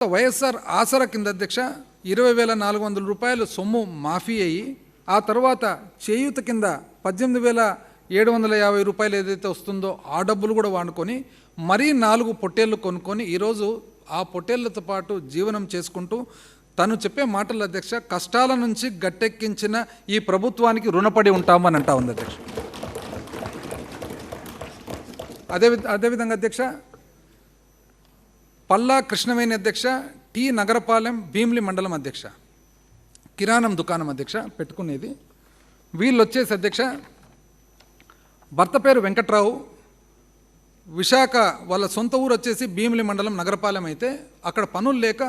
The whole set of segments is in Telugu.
వైఎస్ఆర్ ఆసరా కింద అధ్యక్ష 20,400 రూపాయలు సొమ్ము మాఫీ అయ్యి ఆ తర్వాత చేయూత కింద 18,750 రూపాయలు ఏదైతే వస్తుందో ఆ డబ్బులు కూడా వాడుకొని మరీ 4 పొట్టేళ్ళు కొనుక్కొని ఈరోజు ఆ పొట్టేళ్లతో పాటు జీవనం చేసుకుంటూ తను చెప్పే మాటల అధ్యక్ష కష్టాల నుంచి గట్టెక్కించిన ఈ ప్రభుత్వానికి రుణపడి ఉంటామని అంటా ఉంది అధ్యక్ష. అదేవిధంగా అధ్యక్ష పల్లా కృష్ణవేణి అధ్యక్ష టీ నగరపాలెం భీమిలి మండలం అధ్యక్ష కిరాణం దుకాణం అధ్యక్ష పెట్టుకునేది. వీళ్ళు వచ్చేసి అధ్యక్ష భర్త పేరు వెంకట్రావు, విశాఖ వాళ్ళ సొంత ఊరు వచ్చేసి భీమిలి మండలం నగరపాలెం అయితే అక్కడ పనులు లేక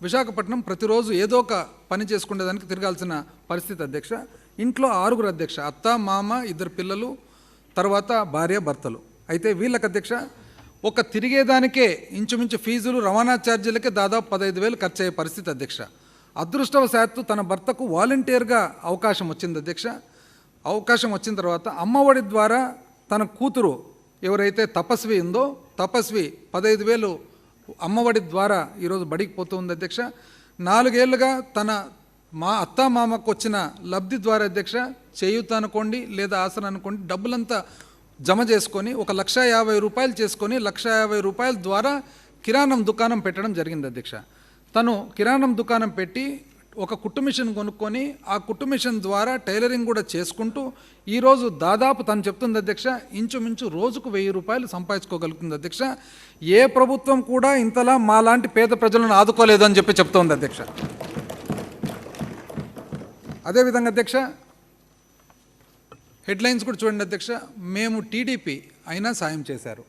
విశాఖపట్నం ప్రతిరోజు ఏదో ఒక పని చేసుకునేదానికి తిరగాల్సిన పరిస్థితి అధ్యక్ష. ఇంట్లో 6 అధ్యక్ష, అత్త మామ 2 పిల్లలు తర్వాత భార్య భర్తలు. అయితే వీళ్ళకి అధ్యక్ష ఒక తిరిగేదానికే ఇంచుమించు ఫీజులు రవాణా ఛార్జీలకే దాదాపు 15,000 ఖర్చు అయ్యే పరిస్థితి అధ్యక్ష. అదృష్టవశాత్తు తన భర్తకు వాలంటీర్గా అవకాశం వచ్చింది అధ్యక్ష. అవకాశం వచ్చిన తర్వాత అమ్మఒడి ద్వారా తన కూతురు ఎవరైతే తపస్వి ఉందో తపస్వి 15,000 అమ్మఒడి ద్వారా ఈరోజు బడికి పోతూ ఉంది అధ్యక్ష. 4 ఏళ్ళుగా తన అత్తా మామకు వచ్చిన లబ్ధి ద్వారా అధ్యక్ష చేయూత అనుకోండి లేదా ఆసరా అనుకోండి డబ్బులంతా జమ చేసుకొని 1,50,000 రూపాయలు చేసుకొని 1,50,000 రూపాయల ద్వారా కిరాణం దుకాణం పెట్టడం జరిగింది అధ్యక్ష. తను కిరాణం దుకాణం పెట్టి ఒక కుట్టు మిషన్ కొనుక్కొని ఆ కుట్టు మిషన్ ద్వారా టైలరింగ్ కూడా చేసుకుంటూ ఈరోజు దాదాపు తను చెప్తుంది అధ్యక్ష ఇంచుమించు రోజుకు 1,000 రూపాయలు సంపాదించుకోగలుగుతుంది అధ్యక్ష. ఏ ప్రభుత్వం కూడా ఇంతలా మాలాంటి పేద ప్రజలను ఆదుకోలేదు అని చెప్తోంది అధ్యక్ష. అదేవిధంగా అధ్యక్ష హెడ్లైన్స్ కూడా చూడండి అధ్యక్ష. మేము టీడీపీ అయినా సాయం చేశారు.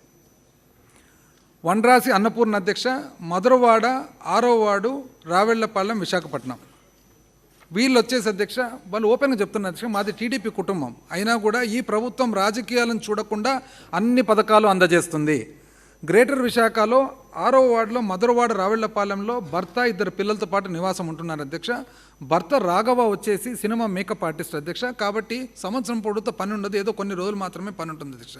వనరాసి అన్నపూర్ణ అధ్యక్ష మధురవాడ 6వ వార్డు రావెళ్లపాలెం విశాఖపట్నం. వీళ్ళు వచ్చేసి అధ్యక్ష వాళ్ళు ఓపెన్గా చెప్తున్నారు అధ్యక్ష మాది టీడీపీ కుటుంబం అయినా కూడా ఈ ప్రభుత్వం రాజకీయాలను చూడకుండా అన్ని పథకాలు అందజేస్తుంది. గ్రేటర్ విశాఖలో 6వ వార్డులో మధురవాడ రావెళ్లపాలెంలో భర్త 2 పిల్లలతో పాటు నివాసం ఉంటున్నారు అధ్యక్ష. భర్త రాఘవ వచ్చేసి సినిమా మేకప్ ఆర్టిస్ట్ అధ్యక్ష. కాబట్టి సంవత్సరం పొడుగుతో పని ఉండదు, ఏదో కొన్ని రోజులు మాత్రమే పని ఉంటుంది అధ్యక్ష.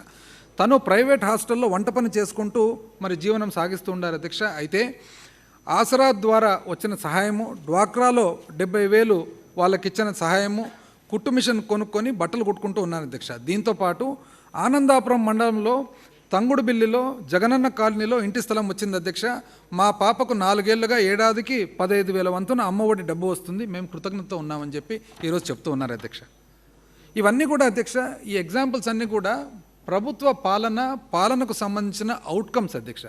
తను ప్రైవేట్ హాస్టల్లో వంట పని చేసుకుంటూ మరి జీవనం సాగిస్తూ ఉండారు అధ్యక్ష. అయితే ఆసరా ద్వారా వచ్చిన సహాయము, డ్వాక్రాలో 70,000 వాళ్ళకి ఇచ్చిన సహాయము, కుట్టు మిషన్ కొనుక్కొని బట్టలు కుట్టుకుంటూ ఉన్నారు అధ్యక్ష. దీంతోపాటు ఆనందాపురం మండలంలో తంగుడుబిల్లిలో జగనన్న కాలనీలో ఇంటి స్థలం వచ్చింది అధ్యక్ష. మా పాపకు 4 ఏళ్ళుగా ఏడాదికి 15,000 వంతున అమ్మఒడి డబ్బు వస్తుంది, మేము కృతజ్ఞతతో ఉన్నామని చెప్పి ఈరోజు చెప్తూ ఉన్నారు అధ్యక్ష. ఇవన్నీ కూడా అధ్యక్ష ఈ ఎగ్జాంపుల్స్ అన్నీ కూడా ప్రభుత్వ పాలనకు సంబంధించిన అవుట్కమ్స్ అధ్యక్ష.